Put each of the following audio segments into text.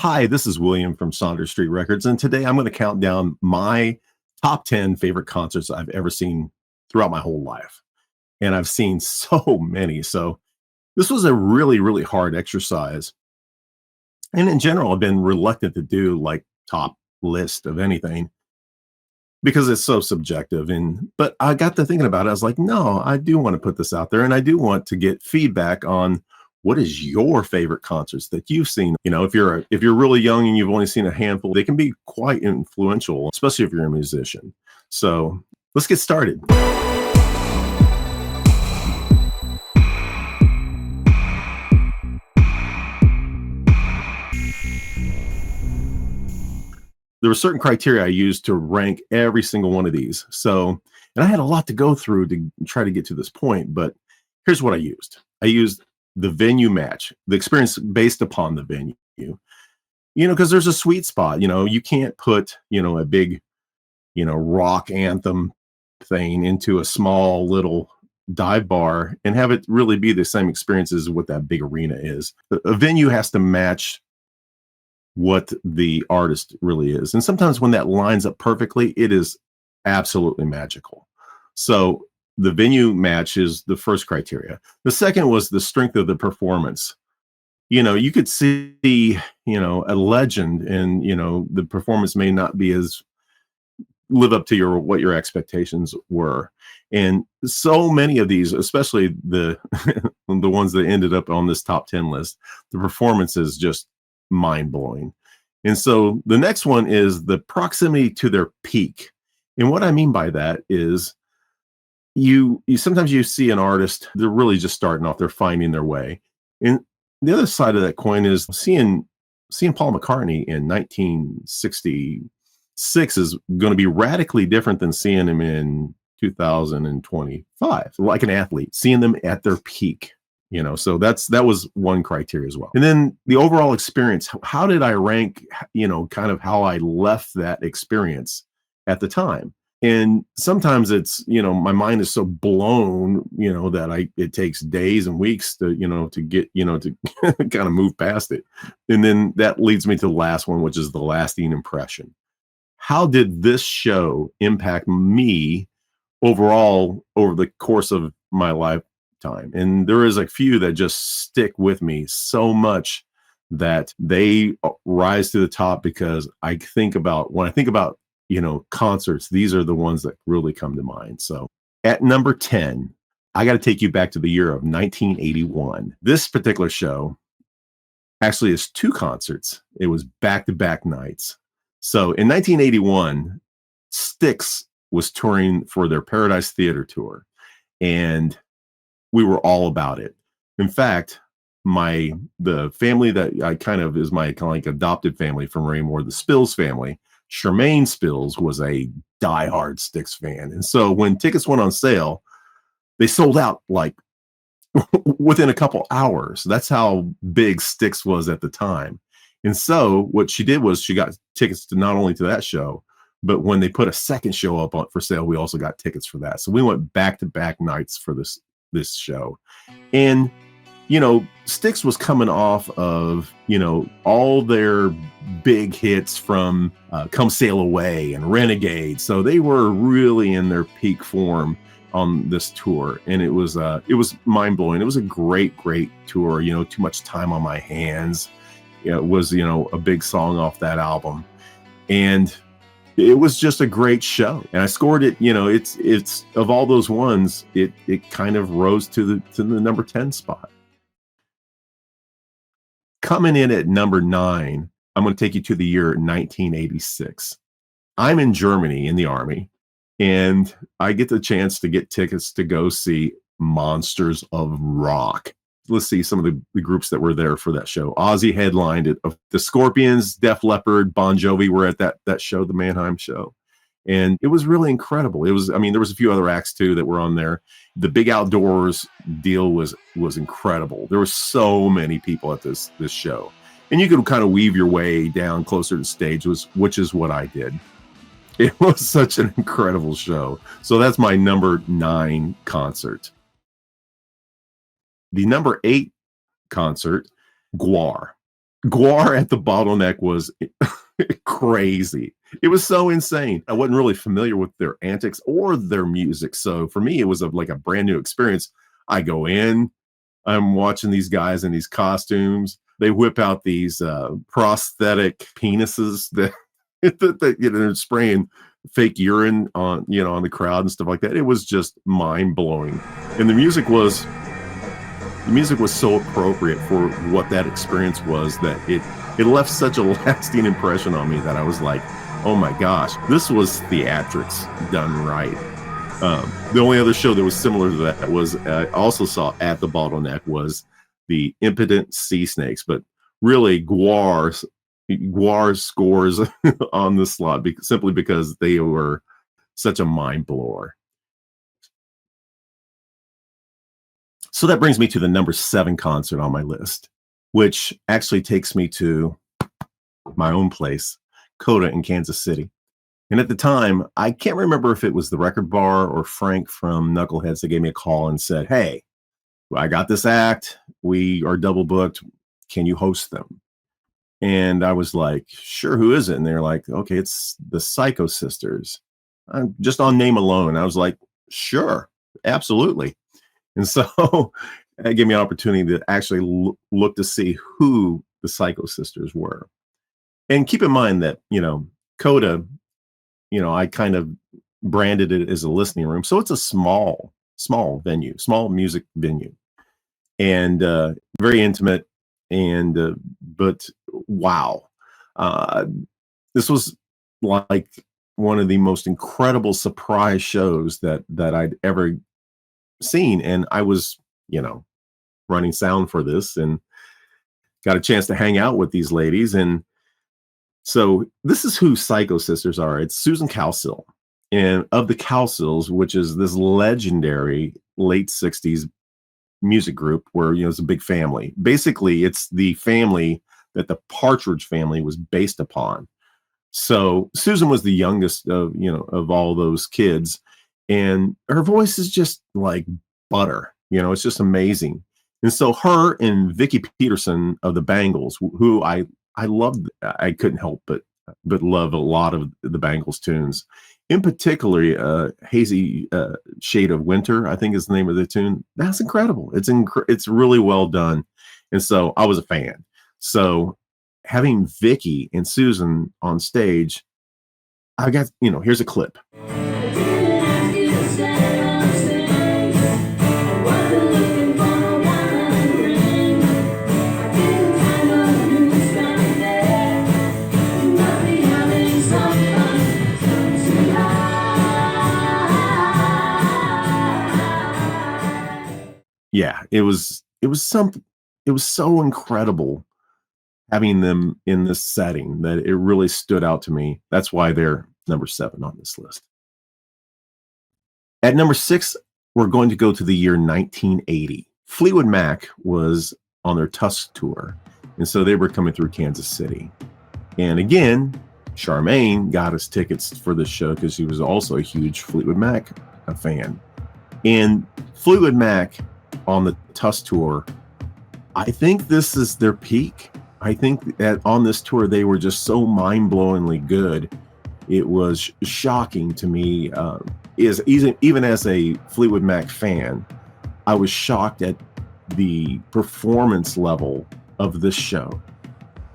Hi, this is William from Saunders Street Records, and today I'm going to count down my top 10 favorite concerts I've ever seen throughout my whole life. And I've seen so many. So this was a really, really hard exercise. And in general, I've been reluctant to do like top list of anything because it's so subjective. But I got to thinking about it. I was like, no, I do want to put this out there, and I do want to get feedback on what is your favorite concerts that you've seen. If you're really young and you've only seen a handful, they can be quite influential, especially if you're a musician. So let's get started. There were certain criteria I used to rank every single one of these. And I had a lot to go through to try to get to this point, but here's what I used. I used the venue match, the experience based upon the venue, because there's a sweet spot. You can't put, a big, rock anthem thing into a small little dive bar and have it really be the same experience as what that big arena is. A venue has to match what the artist really is. And sometimes when that lines up perfectly, it is absolutely magical. So the venue match is the first criteria. The second was the strength of the performance. You could see, a legend, and, the performance may not be as live up to what your expectations were. And so many of these, especially the the ones that ended up on this top 10 list, the performance is just mind-blowing. And so the next one is the proximity to their peak. And what I mean by that is you sometimes you see an artist, they're really just starting off, they're finding their way. And the other side of that coin is seeing Paul McCartney in 1966 is going to be radically different than seeing him in 2025. Like an athlete, seeing them at their peak. So that was one criteria as well. And then the overall experience, how did I rank, kind of how I left that experience at the time? And sometimes it's, my mind is so blown, that it takes days and weeks to get, to kind of move past it. And then that leads me to the last one, which is the lasting impression. How did this show impact me overall over the course of my lifetime? And there is a few that just stick with me so much that they rise to the top, because when I think about concerts, these are the ones that really come to mind. So at number 10, I got to take you back to the year of 1981. This particular show actually is two concerts. It was back-to-back nights. So in 1981, Styx was touring for their Paradise Theater tour, and we were all about it. In fact, the family that I kind of is my kind of like adopted family from Raymore, the Spills family, Charmaine Spills was a diehard Styx fan. And so when tickets went on sale, they sold out like within a couple hours. That's how big Styx was at the time. And so what she did was she got tickets to not only to that show, but when they put a second show up for sale, we also got tickets for that. So we went back-to-back nights for this show. And Styx was coming off of all their big hits from Come Sail Away and Renegade. So they were really in their peak form on this tour, and it was mind-blowing. It was a great tour. Too Much Time on My Hands, it was a big song off that album, and it was just a great show. And I scored it, it's of all those ones, it kind of rose to the number 10 spot. Coming in at number 9, I'm going to take you to the year 1986. I'm in Germany in the army, and I get the chance to get tickets to go see Monsters of Rock. Let's see some of the groups that were there for that show. Ozzy headlined it. The Scorpions, Def Leppard, Bon Jovi were at that show, the Mannheim show. And it was really incredible. There was a few other acts too that were on there. The Big Outdoors deal was incredible. There were so many people at this show. And you could kind of weave your way down closer to stage, which is what I did. It was such an incredible show. So that's my number 9 concert. The number 8 concert, GWAR. Guar at the Bottleneck was crazy. It was so insane. I wasn't really familiar with their antics or their music. So for me, it was like a brand new experience. I go in, I'm watching these guys in these costumes. They whip out these prosthetic penises that, they're spraying fake urine on, on the crowd and stuff like that. It was just mind blowing. And the music was so appropriate for what that experience was that it left such a lasting impression on me that I was like, oh my gosh, this was theatrics done right. The only other show that was similar to that was I also saw at the Bottleneck was the Impotent Sea Snakes, but really Guar scores on the slot simply because they were such a mind blower. So that brings me to the number 7 concert on my list, which actually takes me to my own place, Coda in Kansas City. And at the time, I can't remember if it was the Record Bar or Frank from Knuckleheads that gave me a call and said, "Hey, I got this act. We are double booked. Can you host them?" And I was like, "Sure, who is it?" And they're like, "Okay, it's the Psycho Sisters." Just on name alone, I was like, "Sure, absolutely." And so that gave me an opportunity to actually look to see who the Psycho Sisters were. And keep in mind that, Coda, I kind of branded it as a listening room. So it's a small venue, small music venue, and very intimate. And, but wow, uh, this was like one of the most incredible surprise shows that I'd ever seen. And I was, running sound for this and got a chance to hang out with these ladies. And so this is who Psycho Sisters are. It's Susan Cowsill. And of the Cowsills, which is this legendary late 60s music group where, it's a big family. Basically, it's the family that the Partridge Family was based upon. So Susan was the youngest of all those kids. And her voice is just like butter. It's just amazing. And so her and Vicky Peterson of the Bangles, who I loved, I couldn't help but love a lot of the Bangles tunes. In particular, Hazy Shade of Winter, I think is the name of the tune. That's incredible. It's really well done. And so I was a fan. So having Vicky and Susan on stage, I got, here's a clip. Yeah, it was so incredible having them in this setting that it really stood out to me. That's why they're number 7 on this list. At number 6, we're going to go to the year 1980. Fleetwood Mac was on their Tusk tour, and so they were coming through Kansas City. And again, Charmaine got us tickets for this show because she was also a huge Fleetwood Mac fan. And Fleetwood Mac on the Tusk tour, I think this is their peak. I think that on this tour, they were just so mind-blowingly good. It was shocking to me. Even as a Fleetwood Mac fan, I was shocked at the performance level of this show.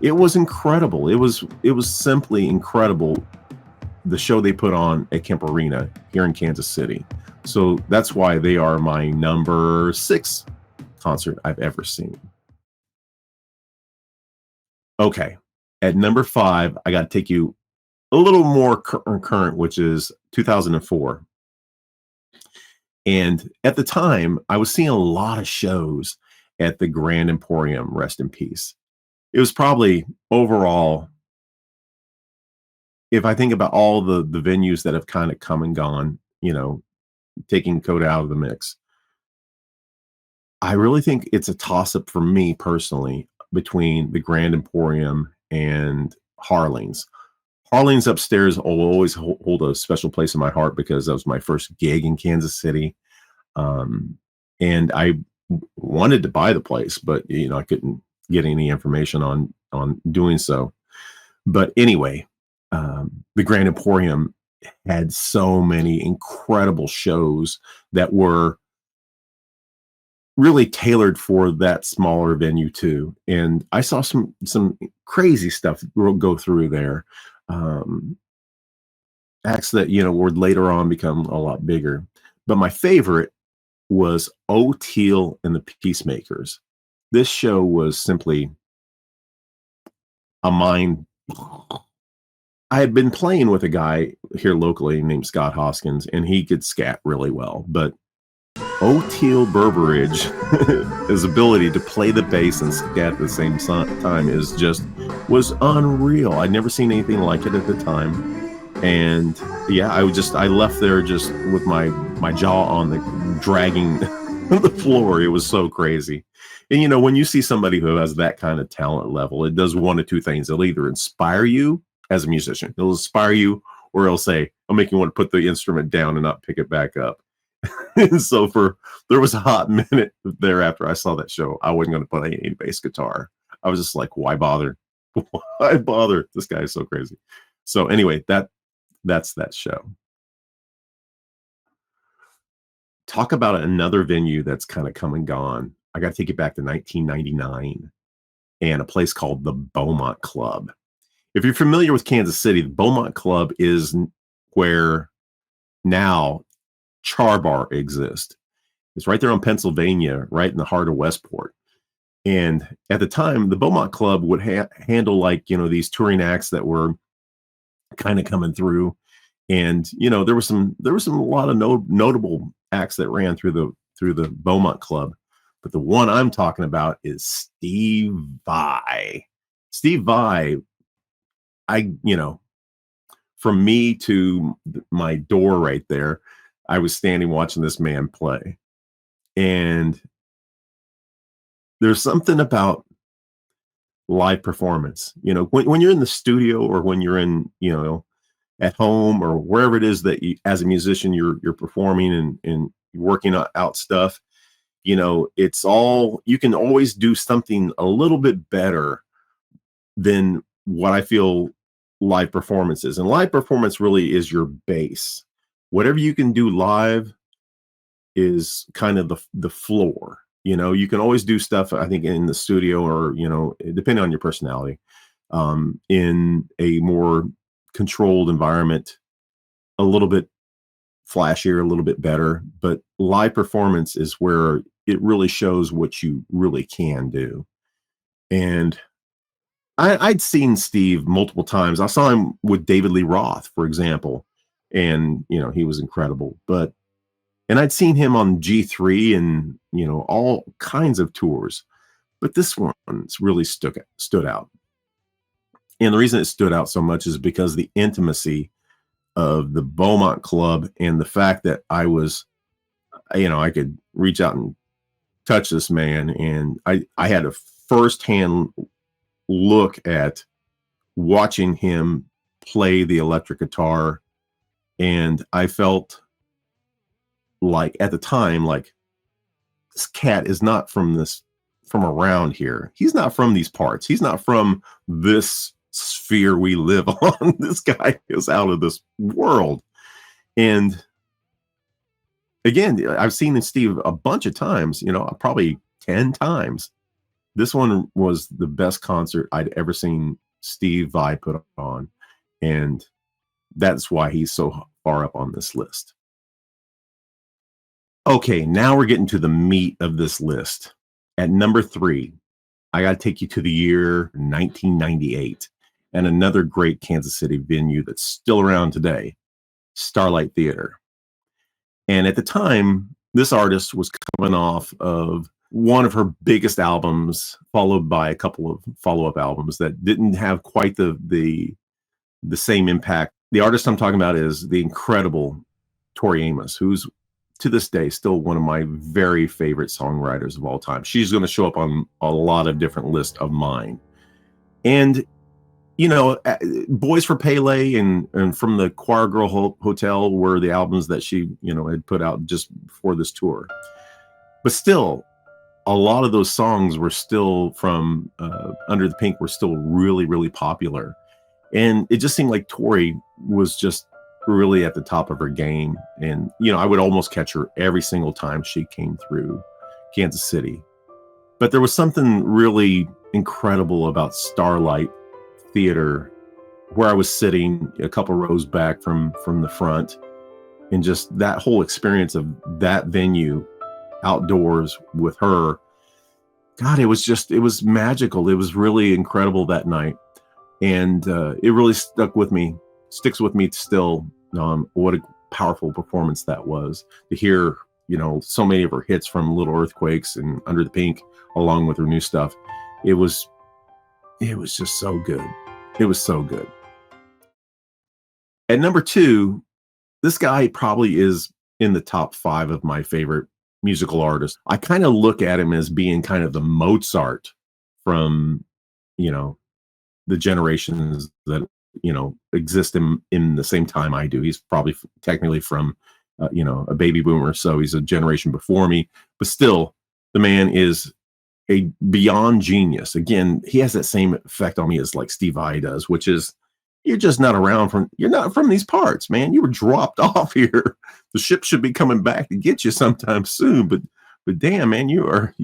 It was incredible. It was simply incredible, the show they put on at Kemp Arena here in Kansas City. So that's why they are my number 6 concert I've ever seen. Okay, at number 5, I got to take you a little more current, which is 2004. And at the time, I was seeing a lot of shows at the Grand Emporium, rest in peace. It was probably overall, if I think about all the venues that have kind of come and gone, taking Coda out of the mix, I really think it's a toss-up for me personally between the Grand Emporium and Harling's. Harling's upstairs will always hold a special place in my heart because that was my first gig in Kansas City. And I wanted to buy the place, but I couldn't get any information on on doing so. But anyway, the Grand Emporium had so many incredible shows that were really tailored for that smaller venue too. And I saw some crazy stuff go through there. Um, Acts that would later on become a lot bigger. But my favorite was O'Teal and the Peacemakers. This show was simply a mind. I had been playing with a guy here locally named Scott Hoskins, and he could scat really well. But O'Teal Berberidge, his ability to play the bass and scat at the same time was unreal. I'd never seen anything like it at the time. And yeah, I left there just with my jaw on the dragging the floor. It was so crazy. And when you see somebody who has that kind of talent level, it does one of two things. It'll either inspire you as a musician, it'll inspire you, or it'll say, I'll make you want to put the instrument down and not pick it back up. And so there was a hot minute there after I saw that show, I wasn't going to play any bass guitar. I was just like, why bother? Why bother? This guy is so crazy. So anyway, that's that show. Talk about another venue that's kind of come and gone. I got to take it back to 1999 and a place called the Beaumont Club. If you're familiar with Kansas City, the Beaumont Club is where now Char Bar exists. It's right there on Pennsylvania, right in the heart of Westport. And at the time, the Beaumont Club would handle these touring acts that were kind of coming through. And there was a lot of notable acts that ran through the Beaumont Club. But the one I'm talking about is Steve Vai. Steve Vai, from me to my door right there, I was standing watching this man play. And there's something about live performance, when you're in the studio or when you're in, at home or wherever it is that you, as a musician, you're performing and working out stuff, it's all, you can always do something a little bit better than what I feel live performance is. And live performance really is your base. Whatever you can do live is kind of the floor. You can always do stuff, I think, in the studio or, depending on your personality, in a more controlled environment, a little bit flashier, a little bit better. But live performance is where it really shows what you really can do. And I'd seen Steve multiple times. I saw him with David Lee Roth, for example, and he was incredible. And I'd seen him on G3 and all kinds of tours, but this one's really stood out. And the reason it stood out so much is because the intimacy of the Beaumont Club and the fact that I was, I could reach out and touch this man, and I had a firsthand look at watching him play the electric guitar, and I felt like at the time, like, this cat is not from around here. He's not from these parts. He's not from this sphere we live on. This guy is out of this world. And again, I've seen Steve a bunch of times, probably 10 times. This one was the best concert I'd ever seen Steve Vai put on. And that's why he's so far up on this list. Okay, now we're getting to the meat of this list. At number 3, I got to take you to the year 1998 and another great Kansas City venue that's still around today, Starlight Theater. And at the time, this artist was coming off of one of her biggest albums, followed by a couple of follow-up albums that didn't have quite the same impact. The artist I'm talking about is the incredible Tori Amos, who's to this day still one of my very favorite songwriters of all time. She's going to show up on a lot of different lists of mine. And Boys for Pele and From the Choir Girl Hotel were the albums that she had put out just before this tour. But still, a lot of those songs were still from Under the Pink were still really, really popular. And it just seemed like Tori was just really at the top of her game. And, I would almost catch her every single time she came through Kansas City. But there was something really incredible about Starlight Theater, where I was sitting a couple rows back from the front, and just that whole experience of that venue outdoors with her. God, it was magical. It was really incredible that night. And it really sticks with me still. What a powerful performance that was, to hear, so many of her hits from Little Earthquakes and Under the Pink, along with her new stuff. It was just so good. It was so good. At number 2, this guy probably is in the top 5 of my favorite musical artists. I kind of look at him as being kind of the Mozart from, the generations that, exist in the same time I do. He's probably technically from, a baby boomer, so he's a generation before me, but still, the man is a beyond genius. Again, he has that same effect on me as like Steve Vai does, which is, you're not from these parts, man. You were dropped off here. The ship should be coming back to get you sometime soon. But damn, man, you are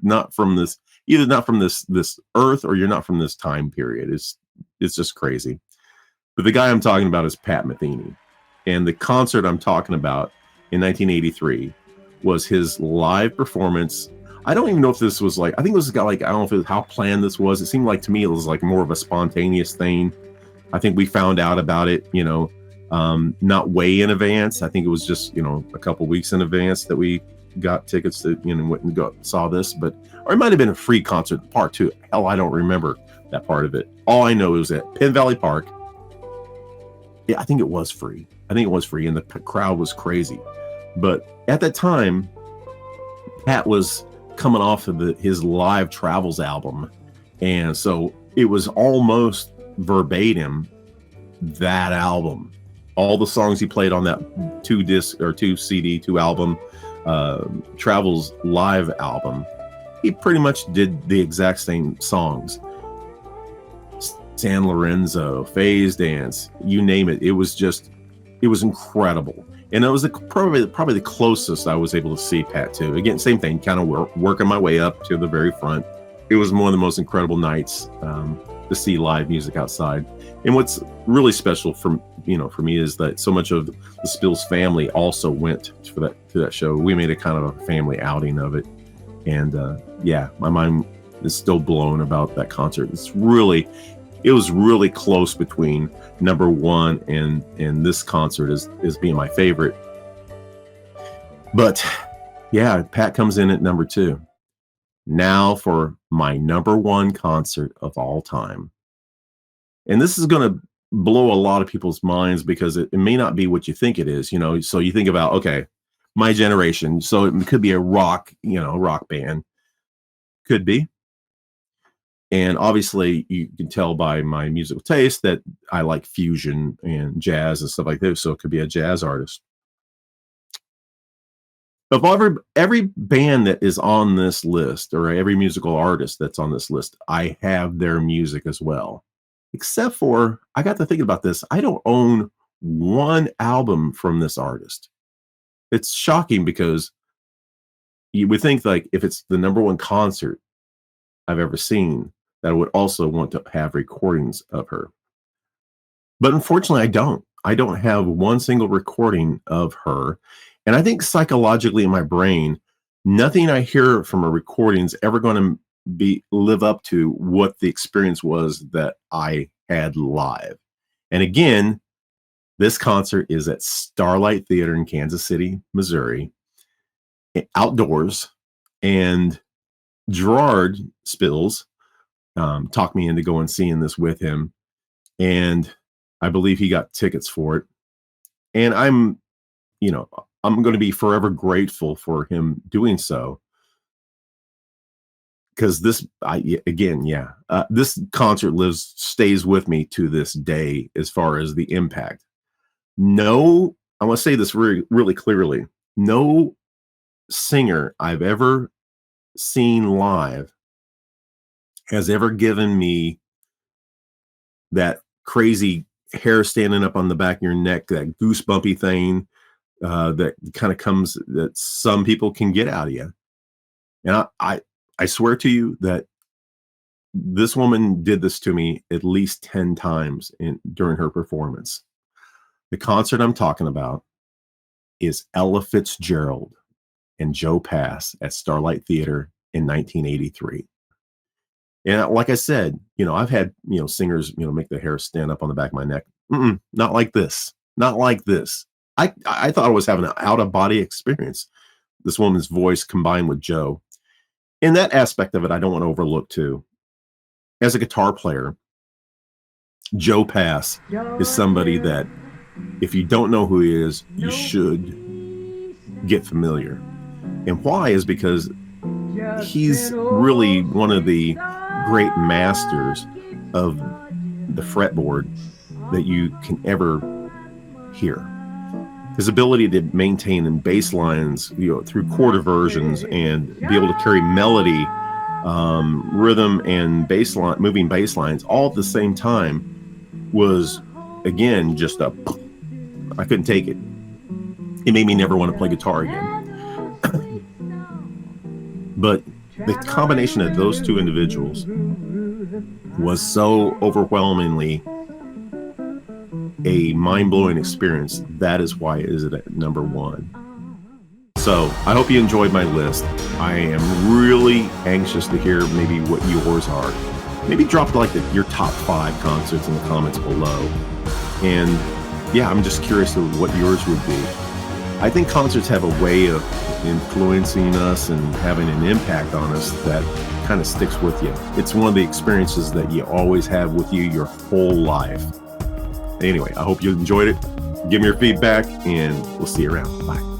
not from this, either not from this earth, or you're not from this time period. It's just crazy. But the guy I'm talking about is Pat Metheny. And the concert I'm talking about in 1983 was his live performance. I don't even know if this was I think it was I don't know if it was how planned this was. It seemed like to me it was like more of a spontaneous thing. I think we found out about it, not way in advance. I think it was just, a couple weeks in advance that we got tickets to, went and saw this, or it might've been a free concert part 2. Hell, I don't remember that part of it. All I know is at Penn Valley Park. Yeah, I think it was free. And the crowd was crazy. But at that time, Pat was coming off of his Live Travels album. And so it was almost verbatim that album. All the songs he played on that 2 CD, 2 album, Travels live album, he pretty much did the exact same songs. San Lorenzo, Phase Dance, you name it. It was incredible. And it was probably the closest I was able to see Pat to. Again, same thing, kind of working my way up to the very front. It was one of the most incredible nights to see live music outside. And what's really special for me is that so much of the Spills family also went to that show. We made a kind of a family outing of it. And my mind is still blown about that concert. It was really close between number 1 and this concert is being my favorite. But yeah, Pat comes in at number 2. Now for my number 1 concert of all time. And this is going to blow a lot of people's minds because it may not be what you think it is, So you think about, okay, my generation. So it could be a rock band. Could be. And obviously, you can tell by my musical taste that I like fusion and jazz and stuff like that. So it could be a jazz artist. Of every band that is on this list, or every musical artist that's on this list, I have their music as well. Except for, I got to think about this, I don't own one album from this artist. It's shocking because you would think if it's the number 1 concert I've ever seen, that I would also want to have recordings of her. But unfortunately, I don't. I don't have one single recording of her. And I think psychologically in my brain, nothing I hear from a recording is ever going to live up to what the experience was that I had live. And again, this concert is at Starlight Theater in Kansas City, Missouri, outdoors. And Gerard Spills talked me into going seeing this with him, and I believe he got tickets for it. And I'm going to be forever grateful for him doing so, because this concert stays with me to this day as far as the impact. No, I want to say this really, really clearly. No singer I've ever seen live has ever given me that crazy hair standing up on the back of your neck, that goosebumpy thing that kind of comes that some people can get out of you. And I swear to you that this woman did this to me at least 10 times during her performance. The concert I'm talking about is Ella Fitzgerald and Joe Pass at Starlight Theater in 1983. And like I said, I've had, singers, make the hair stand up on the back of my neck. Not like this. Not like this. I thought I was having an out of body experience. This woman's voice combined with Joe. And that aspect of it, I don't want to overlook too. As a guitar player, Joe Pass is somebody that if you don't know who he is, you should get familiar. And why is because he's really one of the great masters of the fretboard that you can ever hear. His ability to maintain in bass lines, through chord inversions and be able to carry melody, rhythm, and bass line, moving bass lines all at the same time was, again, just I couldn't take it. It made me never want to play guitar again. But the combination of those two individuals was so overwhelmingly a mind-blowing experience. That is why it is at number one. So I hope you enjoyed my list. I am really anxious to hear maybe what yours are. Maybe drop like your top 5 concerts in the comments below. And yeah, I'm just curious of what yours would be. I think concerts have a way of influencing us and having an impact on us that kind of sticks with you. It's one of the experiences that you always have with you your whole life. Anyway, I hope you enjoyed it. Give me your feedback and we'll see you around. Bye.